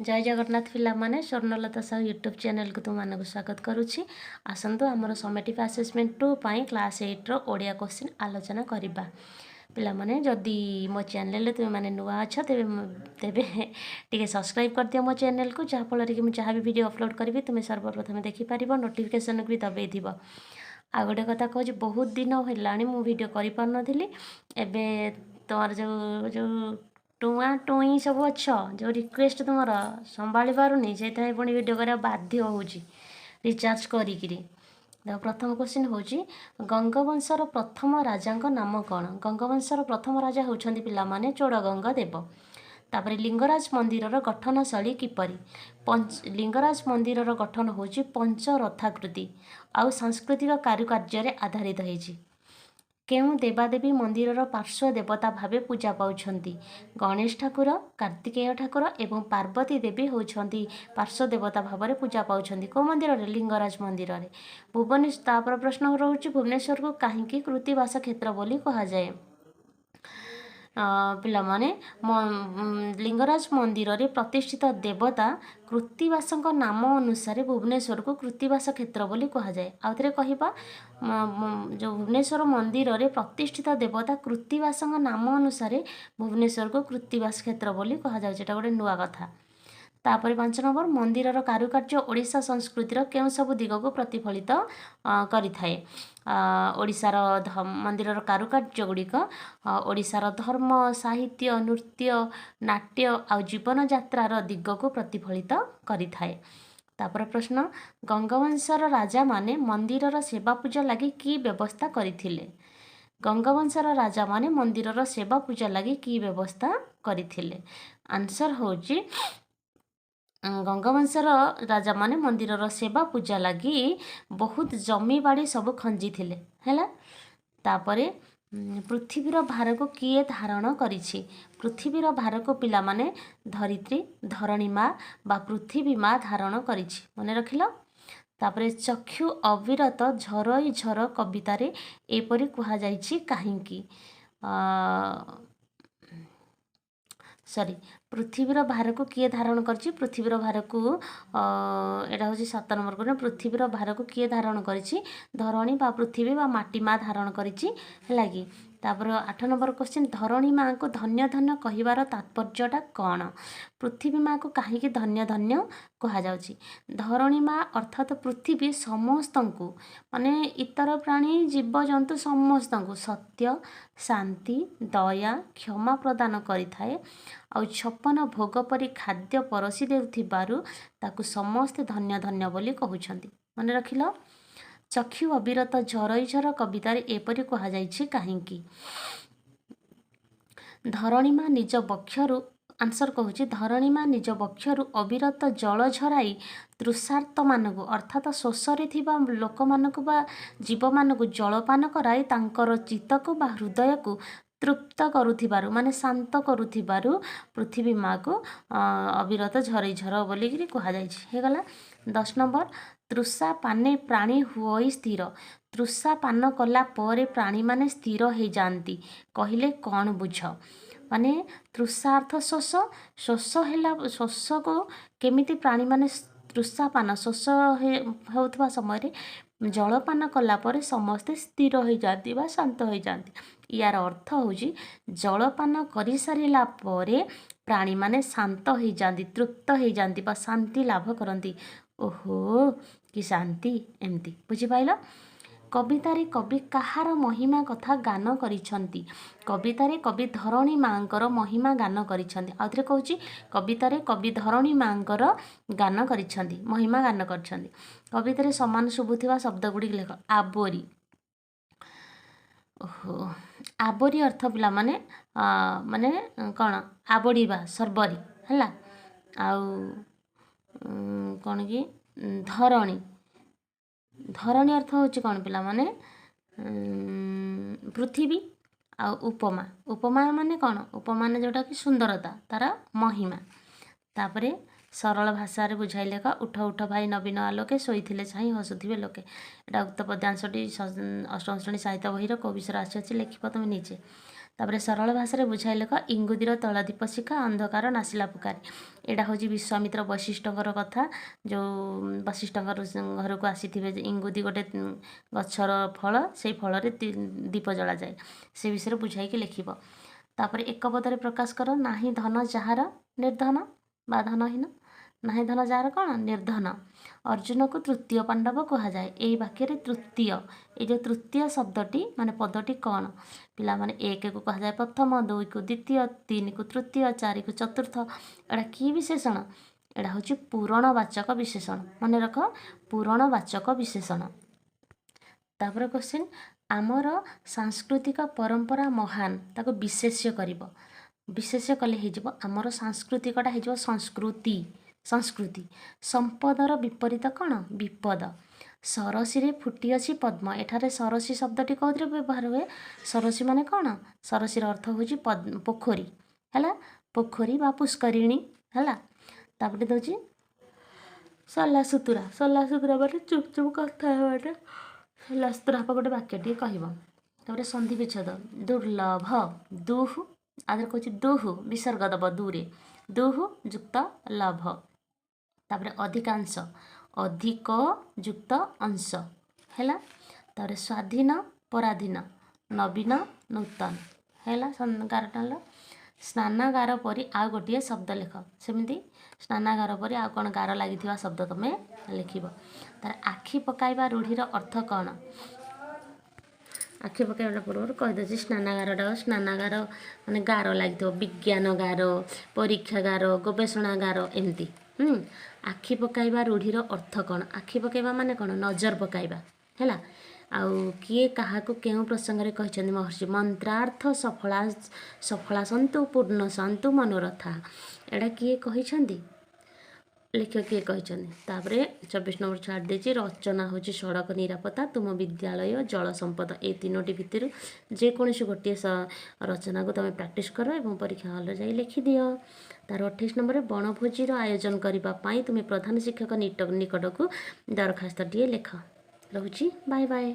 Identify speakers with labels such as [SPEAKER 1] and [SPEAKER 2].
[SPEAKER 1] जय जगन्नाथ पिला माने स्वर्णलता साहू यूट्यूब चैनल को तुम मानक स्वागत करुच्ची। आसतु आमर समेटिव आसेसमेंट 2 क्लास 8 रो ओडिया क्वेश्चन आलोचना करबा। पिला माने जदि मो चैनल तुम माने नुआ अच्छा तेबे टिके सब्सक्राइब कर दियो मो चैनल को, जहाँ फल कि जहाँ भी वीडियो अपलोड करी तुम सर्वप्रथम देखि पारिबो, नोटिफिकेशन भी दबाई दिबो। आ गोटे कथा कहूँ बहुत दिन है मु वीडियो करि पार नथिली। एबे तोर जो जो टुआ टुई सब अच्छ जो रिक्वेस्ट तुम संभाली पारुनी से पुणी वीडियो करा बाध्य होउची रिचार्ज करिकिरी। देख प्रथम क्वेश्चन होची गंगवंशर प्रथम राजा नाम कौन? गंगवंशर प्रथम राजा होउछंती पिला माने चोड़गंग देव। तापर लिंगराज मंदिर गठनशैली किपरि? लिंगराज मंदिर गठन होची पंचरथाकृति आउ सांस्कृतिक कारुकार्य आधारित होईची। केउ देवादेवी मंदिर पार्श्व देवता भावे पूजा पाउछंती? गणेश ठाकुर, कार्तिकेय ठाकुर एवं पार्वती देवी होउछंती पार्श्व देवता भाव पूजा पाउछंती को मंदिर रे? लिंगराज मंदिर रे। भुवनेश्वर तापर प्रश्न रहउची भुवनेश्वर को काहेकि कृत्तिवास क्षेत्र बोली कहा जाए? पिला माने लिंगराज मंदिर रे प्रतिष्ठित देवता कृत्तिवासଙ୍କ नाम अनुसार भुवनेश्वर को कृत्तिवास क्षेत्र बोली कहा जाए। आउथरे कहिबा जो भुवनेश्वर मंदिर रे प्रतिष्ठित देवता कृत्तिवासଙ୍କ नाम अनुसार भुवनेश्वर को कृत्तिवास क्षेत्र बोली कहा जाए। एटा गोटे नुआ कथा। तापर 5 नंबर मंदिरर कारुकार्य ओडिशा संस्कृतिर केउं सब दिग को प्रतिफलित करिथाए? ओडिशार मंदिरर कारुकार्य गुड़िक ओडिशार धर्म, साहित्य, नृत्य, नाट्य आ जीवन यात्रार दिग को प्रतिफलित करिथाए। तापर प्रश्न गंगवंशर राजा माने मंदिरर सेवा पूजा लगी की व्यवस्था करिथिले? गंगवंशर राजा माने मंदिरर सेवा पूजा लगी की व्यवस्था करिथिले? आंसर होची गंगवंशर राजा माने मंदिरर सेवा पूजा लगी बहुत जमी बाड़ी सब खंजी थिले हैला। तापरे पृथ्वीर भार को किए धारण करिछि? पृथ्वीर भार को पिला माने धरित्री, धरणी माँ बा पृथ्वी माँ धारण करिछि मने रखिलो। तापरे चक्षु अविरत झरई झर कवितारे एपरि कुहा जाइछि काहिंकी? सॉरी पृथ्वीर भार को किए धारण करछि? पृथ्वीर भार को एटा होछि 7 नंबर को। पृथ्वीर भार को किए धारण करछि? धरणी बा पृथ्वी बा माटी माँ धारण करछि हैला कि। तापर 8 नंबर क्वेश्चन धरणी माँ को धन्य धन्य कहिबार तात्पर्यटा कौन? पृथ्वी माँ को काहेकि धन्य धन्य कहा जाउछि? धरणी माँ अर्थात पृथ्वी समस्तंकु माने इतर प्राणी जीव जंतु समस्तंकु सत्य, शांति, दया, क्षमा प्रदान करिथाए। आ 56 भोग परी खाद्य परसी देउथिबारु ताकु समस्त धन्य धन्य बोली कहउछंती मने रखिलो। चक्षु अविरत झरई झर कवितार एपरि कहा जाइछि काहिंकी? धरणी माँ निज बक्षरु आंसर कहूँ धरणी माँ निज बक्षरु अविरत जल झराई तृषार्त मानक अर्थात शोषरे थिबा लोक मानक बा जीव मानक जलपान कराई तांकर चित्त को बा हृदय को तृप्त करुथिबारु माने शांत करुथिबारु पृथ्वी माँ को अविरत झरई झर बोलिकी कहा जाइछि हेगला। 10 नंबर तृषा पाने प्राणी हुई स्थिर? तृषा पान कला परे प्राणी माने स्थिर हो जाती कहले कौन बुझ? माने तृषा अर्थ शोष, शोष है शोष को केमिति प्राणी माने तृषा पान शोष होउथबा समय जलपान कला परे समस्ते स्थिर हो जाती बा शांत हो जाती। यार अर्थ होउची जलपान करि सारिला परे प्राणी माने शांत हो जाती, तृप्त हो जाती बा शांति लाभ करती। ओहो कि शांति एमती बुझी पाइल। कवितारे कवि कहार महिमा कथा गान करिछंती? कवितारे कवि धरणी माँकर महिमा गान करिछंती। आउथरे कहूची कवितारे कवि धरणी माँकर गान करिछंती महिमा गान करिछंती। कवितारे समान शुभुथिबा शब्द गुडी लेख। आबोरी। ओहो आबोरी अर्थ पिला माने माने कौन आबोड़ीबा सर्बरी हैला। आउ कौन कि धरणी, धरणी अर्थ होची कौन पिला माने पृथ्वी। आ उपमा, उपमा माने कौन उपमा ने जोटा कि सुंदरता तार महिमा। तापरे सरल भाषा रे बुझाइले का उठ उठ भाई नवीन आलोके शोइथिले छाई हसुथिबे लोके। एटा उक्त पद्यांशटी 8म श्रेणी साहित्य बहिर को विषय आसी लेखिब तुम निजे। तापर सरल भाषा बुझाई लेख इंगुदीर तलदीप शिखा अंधकार नासिला पुकारी। एटा हूँ विश्वामित्र वशिष्ठकर कथा जो वशिष्ठकर घर को आसी इंगुदी गोटे गछर फल से फल दीप जला जाए से विषय बुझाई लिखिब। तापर एक पदरे प्रकाश कर नाही धन जार निर्धन बा धनहीन नाही धन जार कौन निर्धन। अर्जुन को तृतीय पांडव कह जाए। यही वाक्य तृतीय ये जो तृतीय शब्दटी माने पदटी कौन पिला माने एक को कह जाए प्रथम, दुई को द्वितीय, तीन को तृतीय, चार को चतुर्थ। एटा कि विशेषण एटा हूँ पूरणवाचक विशेषण मन रख पूरणवाचक विशेषण। तापर क्वेश्चन आमर सांस्कृतिक परंपरा महान ताको विशेष्य करिवो विशेष्य कले हो आमर सांस्कृतिकटा हो संस्कृति संस्कृति। संपदर विपरीत कौन विपद। सरसी रे फुटी अच्छी पद्म एठारे सरसी शब्दटी कौन व्यवहार हुए सरसी माने कौन सरसी अर्थ हूँ पोखरी है पोखरी बा पुष्करिणी है। तापर दौर सला सुतुरा बाटे चुप चुप कथा बाटे सला सुतुरा गोटे वाक्यटी कह संधि विच्छेद दुर्लभ दुह आदर कह दुह विसर्ग दब दूरे दुह युक्त लभ। तापर अधिकांश अधिक युक्त अंश है। तापर स्वाधीन पराधीन नवीन नूतन है गारटाल। स्नानागार परी आउ गोटे शब्द लिख सेमती स्नानागार परी आउ कौन गार लगी शब्द तुम लिख। तार आखि पकाइबा रूढ़ीर अर्थ कौन आखि पकाइबा पूर्व कहीदे स्नानागार स्नानागार माने गार लगी विज्ञान गार परीक्षागार गवेषणागार एमती। आखि पकाइबा रूढ़ीर अर्थ कौन आखि पकाइबा माने कौन नजर पकाइबा है। आउ किए काहाको केउ प्रसंग कहते महर्षि मंत्रार्थ सफला सन्तु पूर्ण सन्तु मनोरथा एटा किए कहते लेख किए कहते। 24 नंबर छाड़ देछि रचना हूँ सड़क निरापत्ता तुम विद्यालय जल संपद ए तीनोटी भितर जेकोसी गोटे रचना को तुम प्रैक्टिस कर और परीक्षा हल जाई लिखिदि। तार 28 नंबर बनभोजीर आयोजन करने तुम्हें प्रधान शिक्षक निकट को दरखास्तटीए लेख। रहुछि बाय बाय।